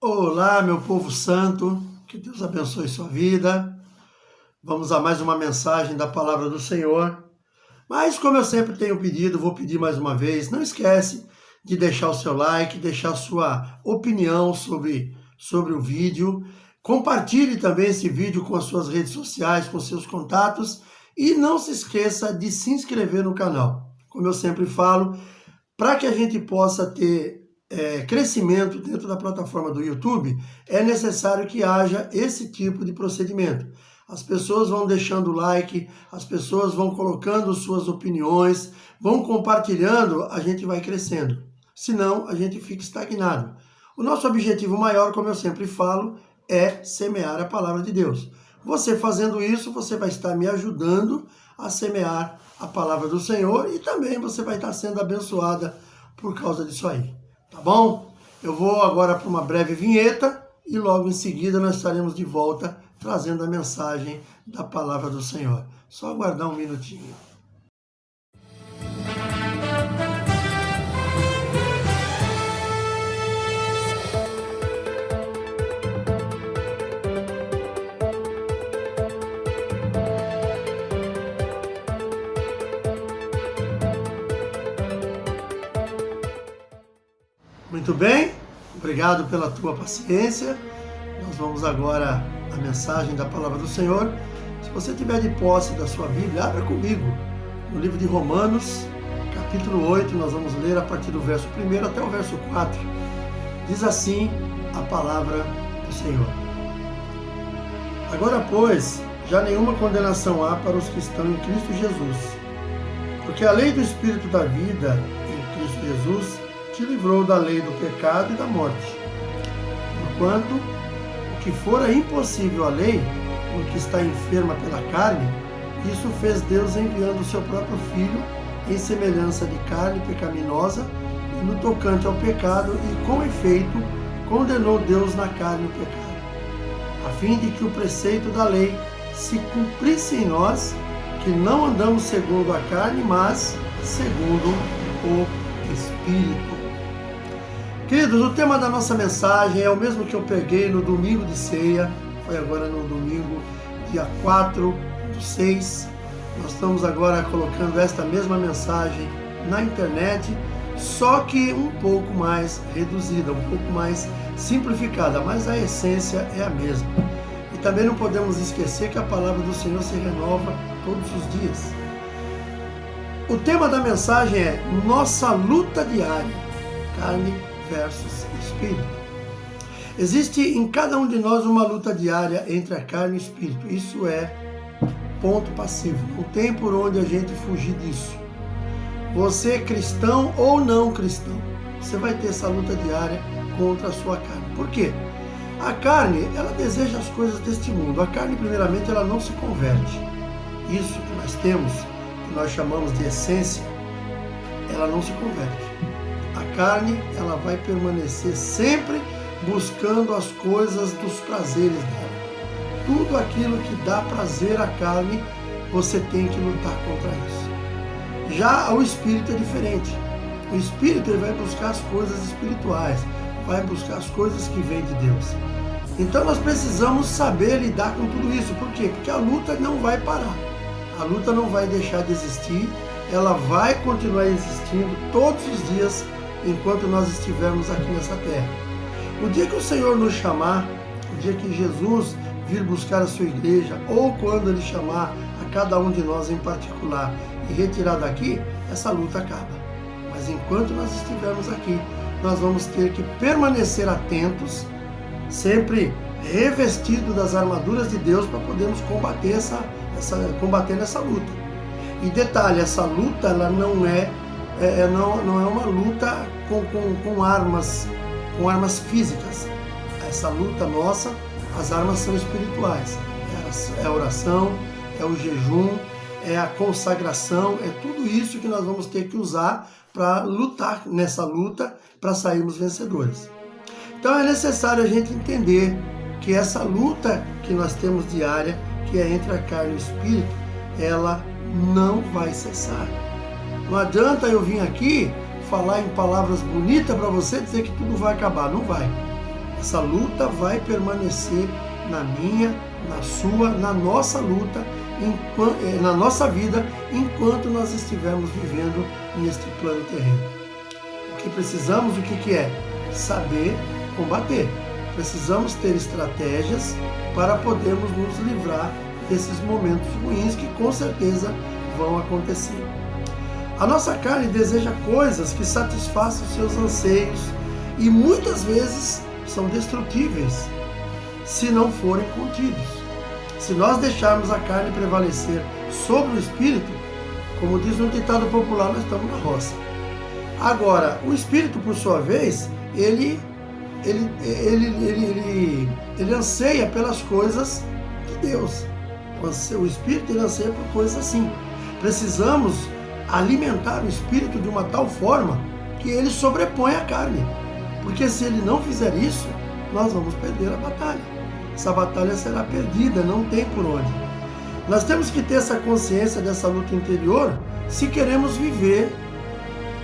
Olá, meu povo santo, que Deus abençoe sua vida. Vamos a mais uma mensagem da palavra do Senhor. Mas como eu sempre tenho pedido, vou pedir mais uma vez, não esquece de deixar o seu like, deixar sua opinião sobre o vídeo. Compartilhe também esse vídeo com as suas redes sociais, com seus contatos. E não se esqueça de se inscrever no canal. Como eu sempre falo, para que a gente possa ter crescimento dentro da plataforma do YouTube, é necessário que haja esse tipo de procedimento. As pessoas vão deixando o like, as pessoas vão colocando suas opiniões, vão compartilhando, a gente vai crescendo. Senão, a gente fica estagnado. O nosso objetivo maior, como eu sempre falo, é semear a palavra de Deus. Você fazendo isso, você vai estar me ajudando a semear a palavra do Senhor e também você vai estar sendo abençoada por causa disso aí. Tá bom? Eu vou agora para uma breve vinheta e logo em seguida nós estaremos de volta trazendo a mensagem da palavra do Senhor. Só aguardar um minutinho. Muito bem, obrigado pela tua paciência. Nós vamos agora à mensagem da palavra do Senhor. Se você tiver de posse da sua Bíblia, abra comigo no livro de Romanos, capítulo 8, nós vamos ler a partir do verso 1 até o verso 4. Diz assim a palavra do Senhor. Agora, pois, já nenhuma condenação há para os que estão em Cristo Jesus, porque a lei do Espírito da vida em Cristo Jesus te livrou da lei do pecado e da morte. Porquanto, o que fora impossível à lei, no que está enferma pela carne, isso fez Deus enviando o seu próprio Filho em semelhança de carne pecaminosa e no tocante ao pecado, e com efeito condenou Deus na carne o pecado, a fim de que o preceito da lei se cumprisse em nós, que não andamos segundo a carne, mas segundo o Espírito. Queridos, o tema da nossa mensagem é o mesmo que eu peguei no domingo de ceia, foi agora no domingo, dia 4/6. Nós estamos agora colocando esta mesma mensagem na internet, só que um pouco mais reduzida, um pouco mais simplificada, mas a essência é a mesma. E também não podemos esquecer que a palavra do Senhor se renova todos os dias. O tema da mensagem é nossa luta diária, carne versus espírito. Existe em cada um de nós uma luta diária entre a carne e o espírito. Isso é ponto passivo. Não tem por onde a gente fugir disso. Você cristão ou não cristão, você vai ter essa luta diária contra a sua carne. Por quê? A carne, ela deseja as coisas deste mundo. A carne, primeiramente, ela não se converte. Isso que nós temos, que nós chamamos de essência, ela não se converte. A carne, ela vai permanecer sempre buscando as coisas dos prazeres dela. Tudo aquilo que dá prazer à carne, você tem que lutar contra isso. Já o espírito é diferente. O espírito, ele vai buscar as coisas espirituais, vai buscar as coisas que vêm de Deus. Então nós precisamos saber lidar com tudo isso. Por quê? Porque a luta não vai parar. A luta não vai deixar de existir, ela vai continuar existindo todos os dias enquanto nós estivermos aqui nessa terra. O dia que o Senhor nos chamar, o dia que Jesus vir buscar a sua igreja, ou quando Ele chamar a cada um de nós em particular e retirar daqui, essa luta acaba. Mas enquanto nós estivermos aqui, nós vamos ter que permanecer atentos, sempre revestidos das armaduras de Deus para podermos combater nessa luta. E detalhe, essa luta ela não é uma luta com armas físicas. Essa luta nossa, as armas são espirituais. É a oração, é o jejum, é a consagração, é tudo isso que nós vamos ter que usar para lutar nessa luta, para sairmos vencedores. Então é necessário a gente entender que essa luta que nós temos diária, que é entre a carne e o espírito, ela não vai cessar. Não adianta eu vir aqui falar em palavras bonitas para você dizer que tudo vai acabar. Não vai. Essa luta vai permanecer na minha, na sua, na nossa luta, na nossa vida, enquanto nós estivermos vivendo neste plano terreno. O que precisamos, o que é? Saber combater. Precisamos ter estratégias para podermos nos livrar desses momentos ruins que com certeza vão acontecer. A nossa carne deseja coisas que satisfaçam seus anseios e muitas vezes são destrutíveis se não forem contidos. Se nós deixarmos a carne prevalecer sobre o espírito, como diz um ditado popular, nós estamos na roça. Agora, o espírito, por sua vez, ele anseia pelas coisas de Deus. O espírito, ele anseia por coisas assim. Precisamos alimentar o espírito de uma tal forma que ele sobrepõe a carne. Porque se ele não fizer isso, nós vamos perder a batalha. Essa batalha será perdida, não tem por onde. Nós temos que ter essa consciência dessa luta interior se queremos viver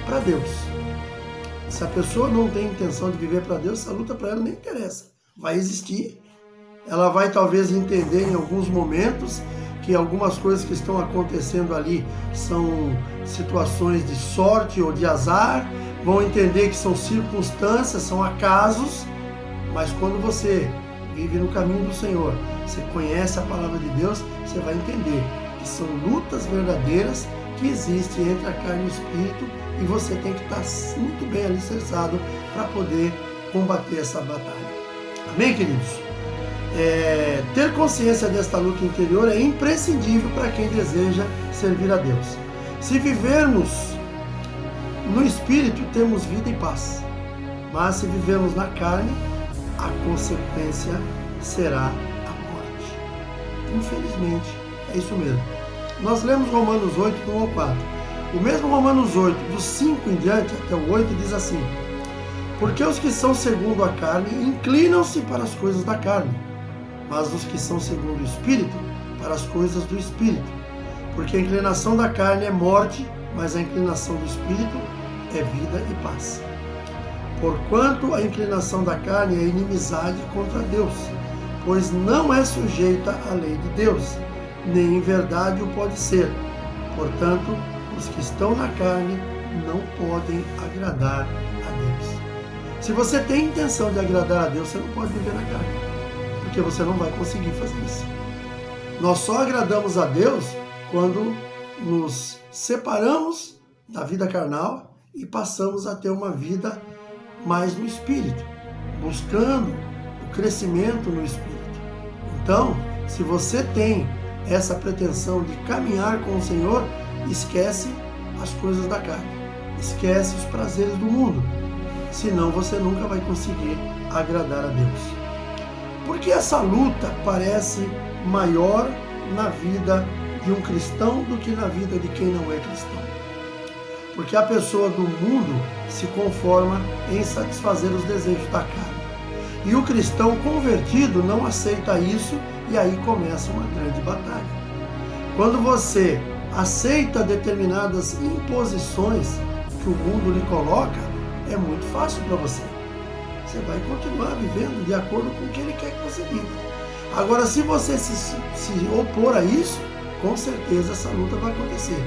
para Deus. Se a pessoa não tem intenção de viver para Deus, essa luta para ela nem interessa. Vai existir. Ela vai talvez entender em alguns momentos que algumas coisas que estão acontecendo ali são situações de sorte ou de azar. Vão entender que são circunstâncias, são acasos. Mas quando você vive no caminho do Senhor, você conhece a palavra de Deus, você vai entender que são lutas verdadeiras que existem entre a carne e o espírito, e você tem que estar muito bem alicerçado para poder combater essa batalha. Amém, queridos? Ter consciência desta luta interior é imprescindível para quem deseja servir a Deus. Se vivermos no espírito, temos vida e paz, mas se vivermos na carne, a consequência será a morte. Infelizmente, é isso mesmo. Nós lemos Romanos 8, do 1 ao 4. O mesmo Romanos 8, do 5 em diante, até o 8, diz assim: porque os que são segundo a carne inclinam-se para as coisas da carne, mas os que são segundo o Espírito, para as coisas do Espírito. Porque a inclinação da carne é morte, mas a inclinação do Espírito é vida e paz. Porquanto a inclinação da carne é inimizade contra Deus, pois não é sujeita à lei de Deus, nem em verdade o pode ser. Portanto, os que estão na carne não podem agradar a Deus. Se você tem intenção de agradar a Deus, você não pode viver na carne, porque você não vai conseguir fazer isso. Nós só agradamos a Deus quando nos separamos da vida carnal e passamos a ter uma vida mais no Espírito, buscando o crescimento no Espírito. Então, se você tem essa pretensão de caminhar com o Senhor, esquece as coisas da carne, esquece os prazeres do mundo, senão você nunca vai conseguir agradar a Deus. Por que essa luta parece maior na vida de um cristão do que na vida de quem não é cristão? Porque a pessoa do mundo se conforma em satisfazer os desejos da carne. E o cristão convertido não aceita isso, e aí começa uma grande batalha. Quando você aceita determinadas imposições que o mundo lhe coloca, é muito fácil para você. Você vai continuar vivendo de acordo com o que ele quer que você viva. Agora, se você se opor a isso, com certeza essa luta vai acontecer.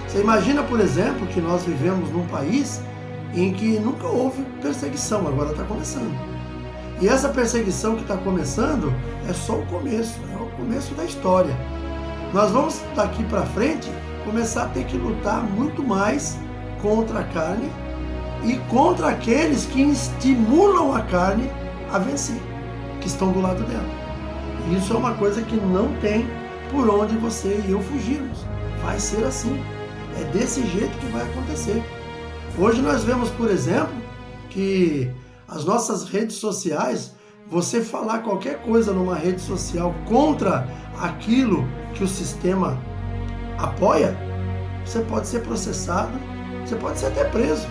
Você imagina, por exemplo, que nós vivemos num país em que nunca houve perseguição, agora está começando. E essa perseguição que está começando é só o começo da história. Nós vamos daqui para frente começar a ter que lutar muito mais contra a carne e contra aqueles que estimulam a carne a vencer, que estão do lado dela. E isso é uma coisa que não tem por onde você e eu fugirmos. Vai ser assim. É desse jeito que vai acontecer. Hoje nós vemos, por exemplo, que as nossas redes sociais, você falar qualquer coisa numa rede social contra aquilo que o sistema apoia, você pode ser processado, você pode ser até preso.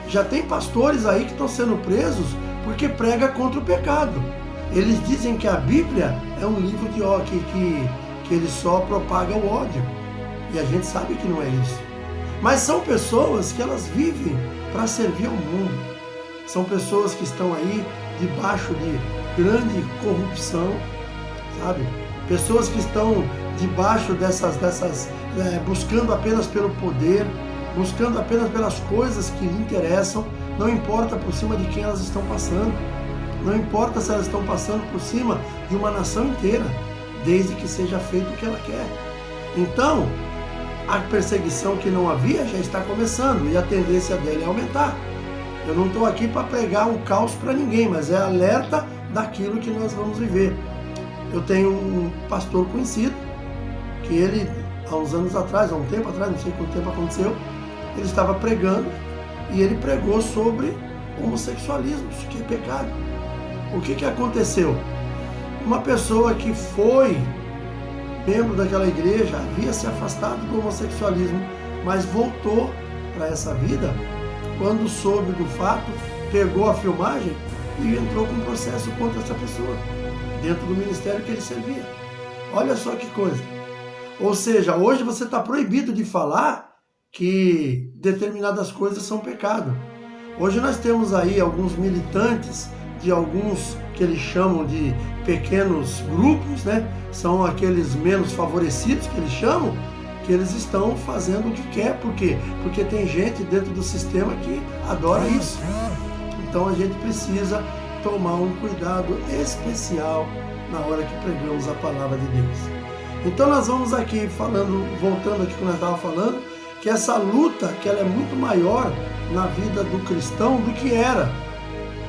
Já tem pastores aí que estão sendo presos porque prega contra o pecado. Eles dizem que a Bíblia é um livro de ódio, que ele só propaga o ódio. E a gente sabe que não é isso. Mas são pessoas que elas vivem para servir ao mundo. São pessoas que estão aí debaixo de grande corrupção, sabe? Pessoas que estão debaixo buscando apenas pelo poder, buscando apenas pelas coisas que lhe interessam, não importa por cima de quem elas estão passando, não importa se elas estão passando por cima de uma nação inteira, desde que seja feito o que ela quer. Então, a perseguição que não havia já está começando e a tendência dela é aumentar. Eu não estou aqui para pregar o caos para ninguém, mas é alerta daquilo que nós vamos viver. Eu tenho um pastor conhecido, que ele, há uns anos atrás, há um tempo atrás, não sei quanto tempo aconteceu, ele estava pregando e ele pregou sobre homossexualismo, isso que é pecado. O que aconteceu? Uma pessoa que foi membro daquela igreja, havia se afastado do homossexualismo, mas voltou para essa vida, quando soube do fato, pegou a filmagem e entrou com um processo contra essa pessoa, dentro do ministério que ele servia. Olha só que coisa. Ou seja, hoje você está proibido de falar que determinadas coisas são pecado. Hoje nós temos aí alguns militantes de alguns que eles chamam de pequenos grupos, né? São aqueles menos favorecidos que eles chamam, que eles estão fazendo o que quer. Por quê? Porque tem gente dentro do sistema que adora isso. Então a gente precisa tomar um cuidado especial na hora que pregamos a palavra de Deus. Então nós vamos aqui voltando aqui que nós estávamos falando, que essa luta, que ela é muito maior na vida do cristão do que era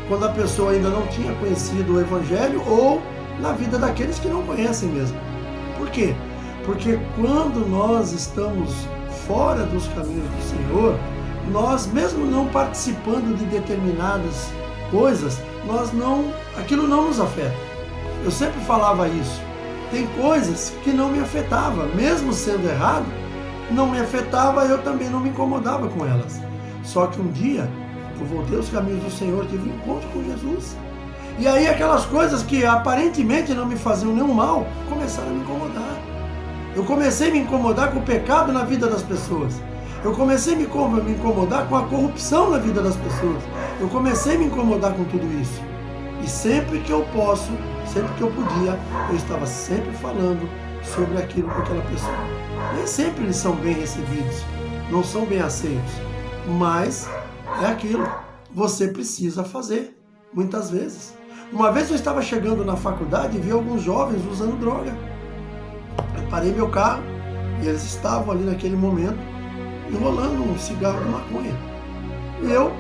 quando a pessoa ainda não tinha conhecido o Evangelho, ou na vida daqueles que não conhecem mesmo. Por quê? Porque quando nós estamos fora dos caminhos do Senhor, nós, mesmo não participando de determinadas coisas, aquilo não nos afeta. Eu sempre falava isso. Tem coisas que não me afetavam, mesmo sendo errado, não me afetava, eu também não me incomodava com elas. Só que um dia eu voltei aos caminhos do Senhor, tive um encontro com Jesus. E aí aquelas coisas que aparentemente não me faziam nenhum mal, começaram a me incomodar. Eu comecei a me incomodar com o pecado na vida das pessoas. Eu comecei a me incomodar com a corrupção na vida das pessoas. Eu comecei a me incomodar com tudo isso. E sempre que eu posso, sempre que eu podia, eu estava sempre falando sobre aquilo com aquela pessoa. Nem sempre eles são bem recebidos, não são bem aceitos, mas é aquilo, você precisa fazer, muitas vezes. Uma vez eu estava chegando na faculdade e vi alguns jovens usando droga. Eu parei meu carro e eles estavam ali naquele momento enrolando um cigarro de maconha. E eu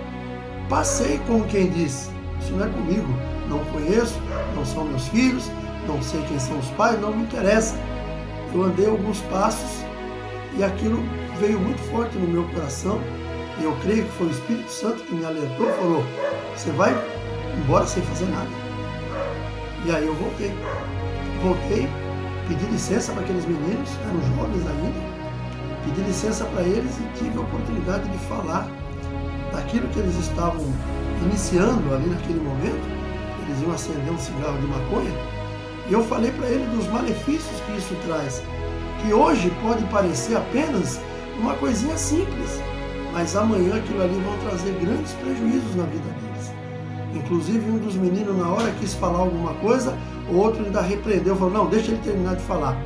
passei como quem diz, isso não é comigo, não conheço, não são meus filhos, não sei quem são os pais, não me interessa. Eu andei alguns passos e aquilo veio muito forte no meu coração. E eu creio que foi o Espírito Santo que me alertou e falou, você vai embora sem fazer nada. E aí eu voltei, pedi licença para aqueles meninos, eram jovens ainda, pedi licença para eles e tive a oportunidade de falar daquilo que eles estavam iniciando ali naquele momento. Eles iam acender um cigarro de maconha, e eu falei para eles dos malefícios que isso traz, que hoje pode parecer apenas uma coisinha simples, mas amanhã aquilo ali vão trazer grandes prejuízos na vida deles. Inclusive um dos meninos, na hora quis falar alguma coisa, o outro ainda repreendeu, falou, não, deixa ele terminar de falar.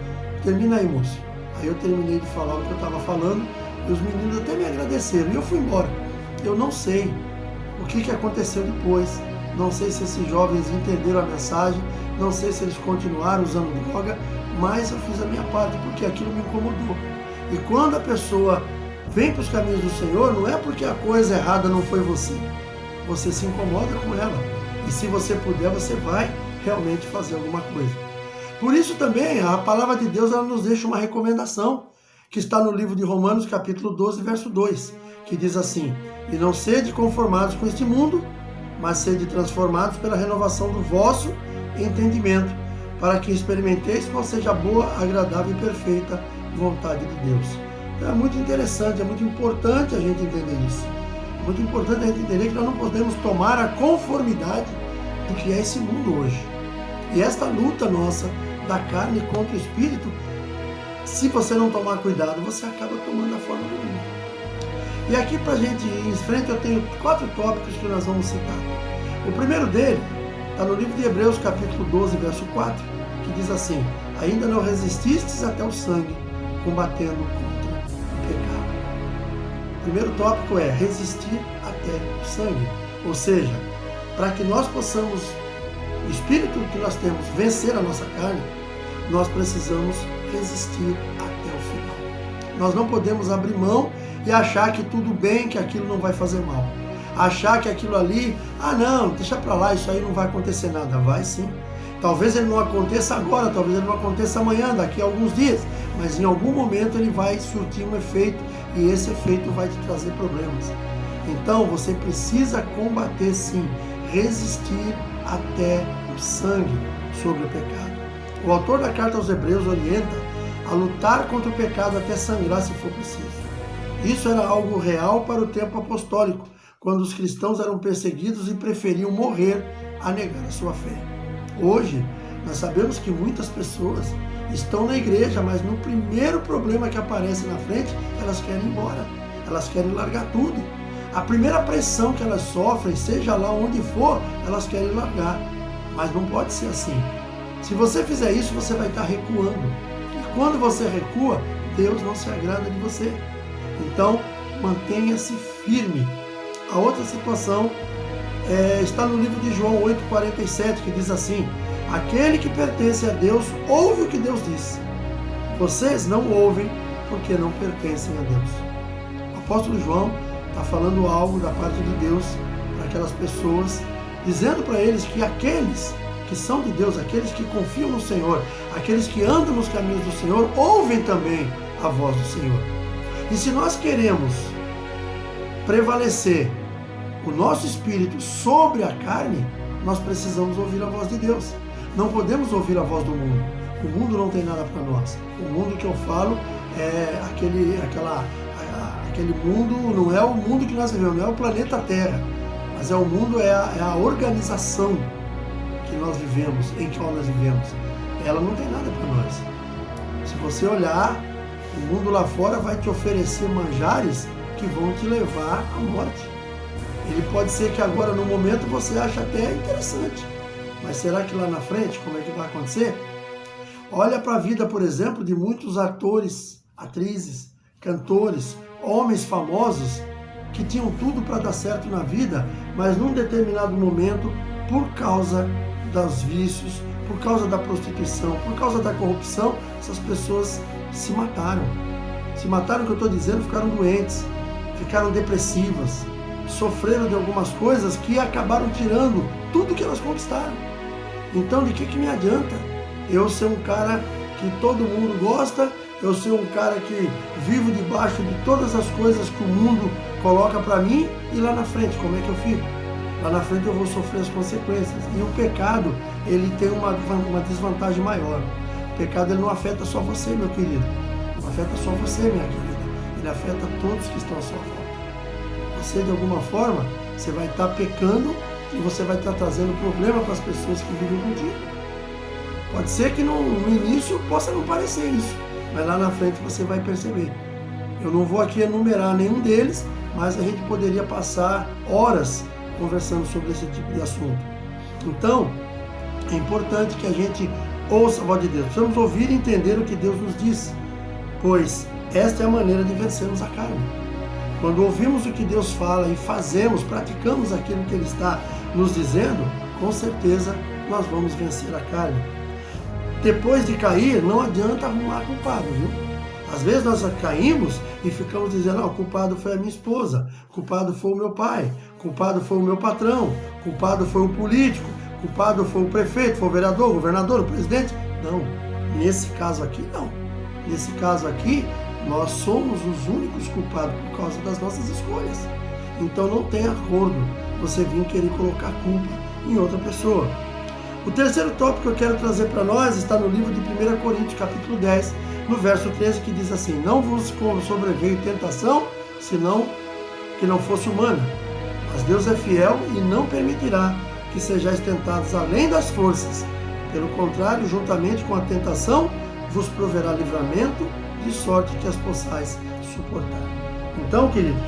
Termina aí, moço. Aí eu terminei de falar o que eu estava falando, e os meninos até me agradeceram, e eu fui embora. Eu não sei o que aconteceu depois, não sei se esses jovens entenderam a mensagem, não sei se eles continuaram usando droga, mas eu fiz a minha parte, porque aquilo me incomodou. E quando a pessoa vem para os caminhos do Senhor, não é porque a coisa errada não foi você. Você se incomoda com ela. E se você puder, você vai realmente fazer alguma coisa. Por isso também, a palavra de Deus ela nos deixa uma recomendação, que está no livro de Romanos, capítulo 12, verso 2, que diz assim, e não sede conformados com este mundo, mas sede transformados pela renovação do vosso entendimento, para que experimenteis qual seja a boa, agradável e perfeita vontade de Deus. Então é muito interessante, é muito importante a gente entender isso. É muito importante a gente entender que nós não podemos tomar a conformidade do que é esse mundo hoje. E esta luta nossa da carne contra o espírito, se você não tomar cuidado, você acaba tomando a forma do mundo. E aqui para a gente ir em frente, eu tenho 4 tópicos que nós vamos citar. O primeiro dele Está no livro de Hebreus, capítulo 12, verso 4, que diz assim: ainda não resististes até o sangue, combatendo contra o pecado. O primeiro tópico é resistir até o sangue. Ou seja, para que nós possamos, o espírito que nós temos, vencer a nossa carne, nós precisamos resistir até o final. Nós não podemos abrir mão e achar que tudo bem, que aquilo não vai fazer mal. Achar que aquilo ali, não, deixa pra lá, isso aí não vai acontecer nada. Vai sim. Talvez ele não aconteça agora, talvez ele não aconteça amanhã, daqui a alguns dias, mas em algum momento ele vai surtir um efeito e esse efeito vai te trazer problemas. Então você precisa combater sim, resistir até o sangue sobre o pecado. O autor da carta aos Hebreus orienta a lutar contra o pecado até sangrar se for preciso. Isso era algo real para o tempo apostólico, quando os cristãos eram perseguidos e preferiam morrer a negar a sua fé. Hoje, nós sabemos que muitas pessoas estão na igreja, mas no primeiro problema que aparece na frente, elas querem ir embora, elas querem largar tudo. A primeira pressão que elas sofrem, seja lá onde for, elas querem largar. Mas não pode ser assim. Se você fizer isso, você vai estar recuando. E quando você recua, Deus não se agrada de você. Então, mantenha-se firme. A outra situação está no livro de João 8,47, que diz assim: aquele que pertence a Deus ouve o que Deus diz. Vocês não ouvem porque não pertencem a Deus. O apóstolo João está falando algo da parte de Deus para aquelas pessoas, dizendo para eles que aqueles que são de Deus, aqueles que confiam no Senhor, aqueles que andam nos caminhos do Senhor, ouvem também a voz do Senhor. E se nós queremos prevalecer o nosso espírito sobre a carne, nós precisamos ouvir a voz de Deus. Não podemos ouvir a voz do mundo. O mundo não tem nada para nós. O mundo que eu falo é aquele mundo, não é o mundo que nós vivemos, não é o planeta Terra, mas é o mundo, é a organização que nós vivemos, em que nós vivemos. Ela não tem nada para nós. Se você olhar, o mundo lá fora vai te oferecer manjares que vão te levar à morte. Ele pode ser que agora, no momento, você ache até interessante. Mas será que lá na frente, como é que vai acontecer? Olha para a vida, por exemplo, de muitos atores, atrizes, cantores, homens famosos que tinham tudo para dar certo na vida, mas num determinado momento, por causa dos vícios, por causa da prostituição, por causa da corrupção, essas pessoas se mataram. Se mataram, que eu estou dizendo, ficaram doentes, ficaram depressivas, sofreram de algumas coisas que acabaram tirando tudo que elas conquistaram. Então, de que me adianta eu ser um cara que todo mundo gosta, eu ser um cara que vivo debaixo de todas as coisas que o mundo coloca para mim, e lá na frente, como é que eu fico? Lá na frente eu vou sofrer as consequências. E o pecado, ele tem uma desvantagem maior. O pecado, ele não afeta só você, meu querido. Não afeta só você, minha querida. Ele afeta todos que estão à sua volta. Você, de alguma forma, você vai estar pecando e você vai estar trazendo problema para as pessoas que vivem contigo. Pode ser que no início possa não parecer isso, mas lá na frente você vai perceber. Eu não vou aqui enumerar nenhum deles, mas a gente poderia passar horas conversando sobre esse tipo de assunto. Então, é importante que a gente ouça a voz de Deus. Precisamos ouvir e entender o que Deus nos diz, pois esta é a maneira de vencermos a carne. Quando ouvimos o que Deus fala e fazemos, praticamos aquilo que Ele está nos dizendo, com certeza nós vamos vencer a carne. Depois de cair, não adianta arrumar culpado, viu? Às vezes nós caímos e ficamos dizendo: o culpado foi a minha esposa, o culpado foi o meu pai, o culpado foi o meu patrão, o culpado foi o político, o culpado foi o prefeito, foi o vereador, o governador, o presidente. Não, nesse caso aqui não. Nesse caso aqui, nós somos os únicos culpados por causa das nossas escolhas. Então não tem acordo você vir querer colocar culpa em outra pessoa. O terceiro tópico que eu quero trazer para nós está no livro de 1 Coríntios, capítulo 10, no verso 13, que diz assim: não vos sobreveio tentação, senão que não fosse humana. Mas Deus é fiel e não permitirá que sejais tentados além das forças. Pelo contrário, juntamente com a tentação, vos proverá livramento, de sorte que as possais suportar. Então, queridos,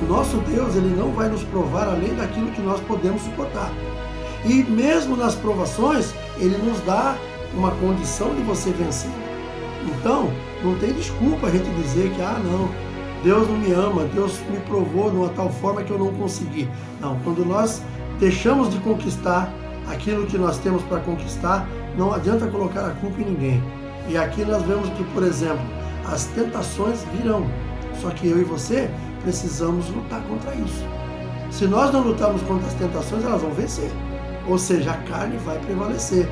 o nosso Deus, Ele não vai nos provar além daquilo que nós podemos suportar. E mesmo nas provações, Ele nos dá uma condição de você vencer. Então, não tem desculpa a gente dizer que, não, Deus não me ama, Deus me provou de uma tal forma que eu não consegui. Não, quando nós deixamos de conquistar aquilo que nós temos para conquistar, não adianta colocar a culpa em ninguém. E aqui nós vemos que, por exemplo, as tentações virão. Só que eu e você precisamos lutar contra isso. Se nós não lutarmos contra as tentações, elas vão vencer. Ou seja, a carne vai prevalecer.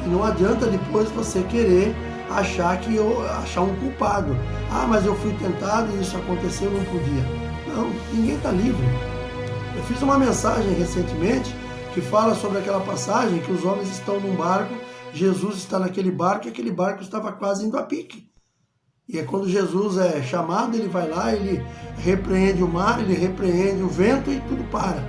E não adianta depois você querer achar um culpado. Mas eu fui tentado e isso aconteceu, não podia. Não, ninguém está livre. Eu fiz uma mensagem recentemente que fala sobre aquela passagem que os homens estão num barco, Jesus está naquele barco e aquele barco estava quase indo a pique. E é quando Jesus é chamado, ele vai lá, ele repreende o mar, ele repreende o vento e tudo para.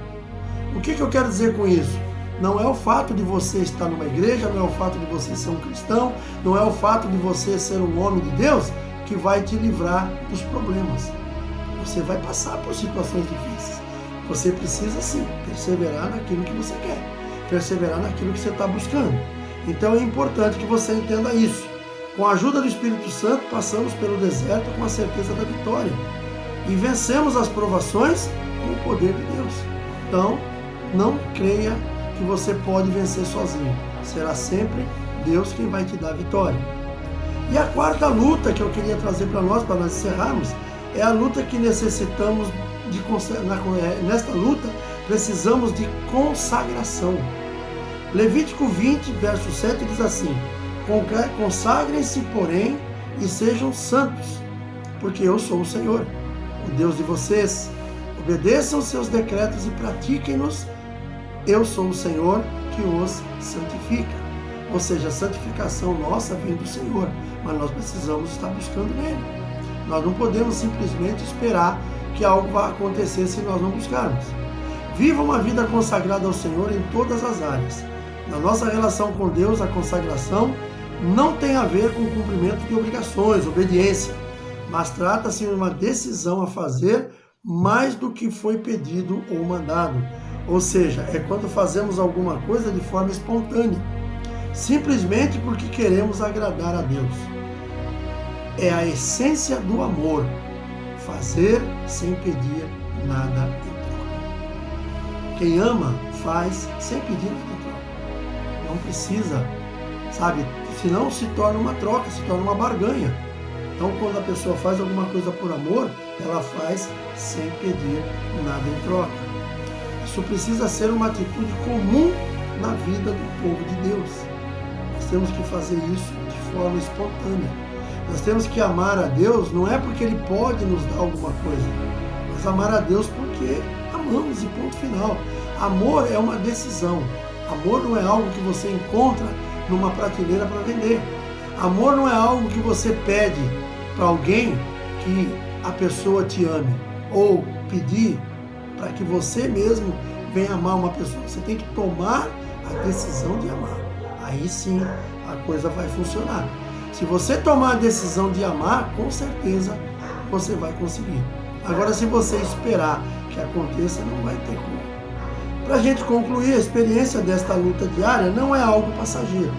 O que eu quero dizer com isso? Não é o fato de você estar numa igreja, não é o fato de você ser um cristão, não é o fato de você ser um homem de Deus que vai te livrar dos problemas. Você vai passar por situações difíceis. Você precisa sim perseverar naquilo que você quer, perseverar naquilo que você está buscando. Então é importante que você entenda isso. Com a ajuda do Espírito Santo, passamos pelo deserto com a certeza da vitória e vencemos as provações com o poder de Deus. Então, não creia que você pode vencer sozinho. Será sempre Deus quem vai te dar a vitória. E a quarta luta que eu queria trazer para nós encerrarmos, é a luta que necessitamos nesta luta, precisamos de consagração. Levítico 20, verso 7 diz assim: consagrem-se, porém, e sejam santos, porque eu sou o Senhor, o Deus de vocês. Obedeçam seus decretos e pratiquem-nos. Eu sou o Senhor que os santifica. Ou seja, a santificação nossa vem do Senhor, mas nós precisamos estar buscando nele. Nós não podemos simplesmente esperar que algo vá acontecer se nós não buscarmos. Viva uma vida consagrada ao Senhor em todas as áreas. Na nossa relação com Deus, a consagração não tem a ver com o cumprimento de obrigações, obediência, mas trata-se de uma decisão a fazer mais do que foi pedido ou mandado. Ou seja, é quando fazemos alguma coisa de forma espontânea, simplesmente porque queremos agradar a Deus. É a essência do amor, fazer sem pedir nada em troca. Quem ama, faz sem pedir nada em troca. Não precisa, senão se torna uma troca, se torna uma barganha. Então, quando a pessoa faz alguma coisa por amor, ela faz sem pedir nada em troca. Isso precisa ser uma atitude comum na vida do povo de Deus. Nós temos que fazer isso de forma espontânea. Nós temos que amar a Deus, não é porque Ele pode nos dar alguma coisa, mas amar a Deus porque amamos, e ponto final. Amor é uma decisão. Amor não é algo que você encontra numa prateleira para vender. Amor não é algo que você pede para alguém que a pessoa te ame, ou pedir para que você mesmo venha amar uma pessoa. Você tem que tomar a decisão de amar. Aí sim a coisa vai funcionar. Se você tomar a decisão de amar, com certeza você vai conseguir. Agora, se você esperar que aconteça, não vai ter como. Para a gente concluir, a experiência desta luta diária não é algo passageiro.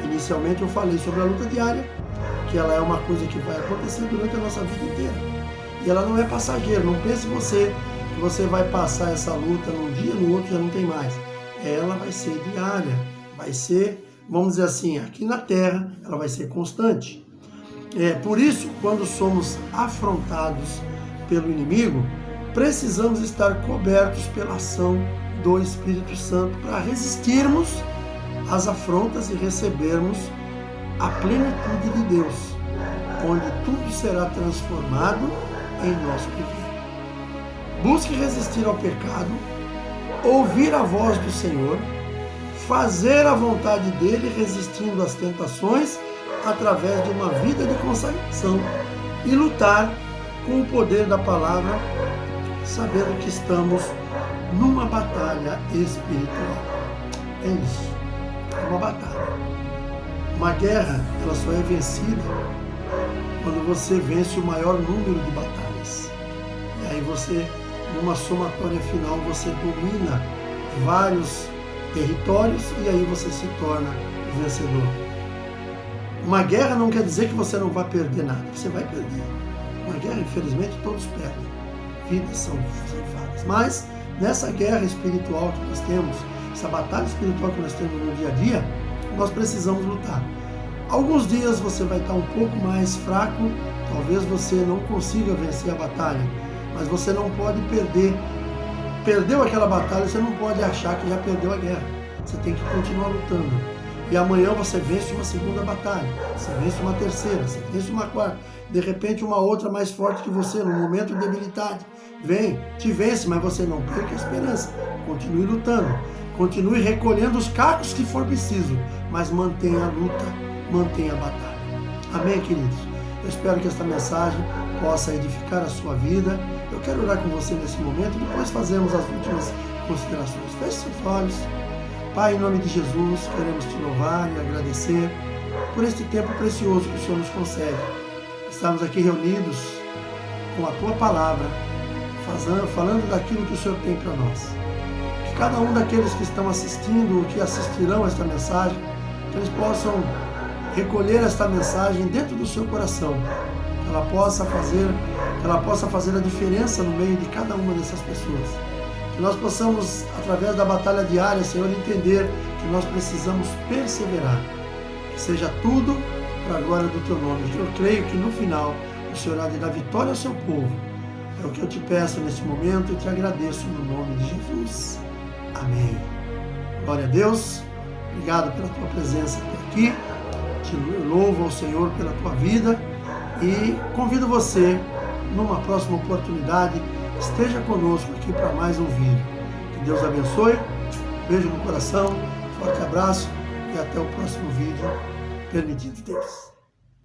Inicialmente eu falei sobre a luta diária, que ela é uma coisa que vai acontecer durante a nossa vida inteira. E ela não é passageira. Não pense você que você vai passar essa luta num dia, no outro já não tem mais. Ela vai ser diária, vai ser, vamos dizer assim, aqui na Terra, ela vai ser constante. Por isso, quando somos afrontados pelo inimigo, precisamos estar cobertos pela ação do Espírito Santo para resistirmos às afrontas e recebermos a plenitude de Deus, onde tudo será transformado em nosso viver. Busque resistir ao pecado, ouvir a voz do Senhor, fazer a vontade dele resistindo às tentações através de uma vida de consagração e lutar com o poder da palavra, sabendo que estamos numa batalha espiritual. É isso, é uma batalha. Uma guerra, ela só é vencida quando você vence o maior número de batalhas. E aí você, numa somatória final, você domina vários territórios e aí você se torna vencedor. Uma guerra não quer dizer que você não vai perder nada, você vai perder. Uma guerra, infelizmente, todos perdem. Vidas são ceifadas. Mas nessa guerra espiritual que nós temos, essa batalha espiritual que nós temos no dia a dia, nós precisamos lutar. Alguns dias você vai estar um pouco mais fraco, talvez você não consiga vencer a batalha, mas você não pode perder. Perdeu aquela batalha, você não pode achar que já perdeu a guerra. Você tem que continuar lutando. E amanhã você vence uma segunda batalha, você vence uma terceira, você vence uma quarta. De repente uma outra mais forte que você, num momento de debilidade, vem, te vence, mas você não perca a esperança. Continue lutando, continue recolhendo os cacos que for preciso, mas mantenha a luta, mantenha a batalha. Amém, queridos? Eu espero que esta mensagem possa edificar a sua vida. Eu quero orar com você nesse momento e depois fazemos as últimas considerações. Feche seus olhos. Pai, em nome de Jesus, queremos te louvar e agradecer por este tempo precioso que o Senhor nos concede. Estamos aqui reunidos com a Tua Palavra, falando daquilo que o Senhor tem para nós. Que cada um daqueles que estão assistindo, que assistirão a esta mensagem, que eles possam recolher esta mensagem dentro do seu coração, que ela possa fazer a diferença no meio de cada uma dessas pessoas. Que nós possamos, através da batalha diária, Senhor, entender que nós precisamos perseverar. Que seja tudo para a glória do Teu nome. Eu creio que no final o Senhor há de dar vitória ao seu povo. É o que eu te peço neste momento e te agradeço no nome de Jesus. Amém. Glória a Deus. Obrigado pela Tua presença até aqui. Te louvo ao Senhor pela Tua vida e convido você, numa próxima oportunidade, esteja conosco aqui para mais um vídeo. Que Deus abençoe, beijo no coração, forte abraço e até o próximo vídeo, permitindo Deus.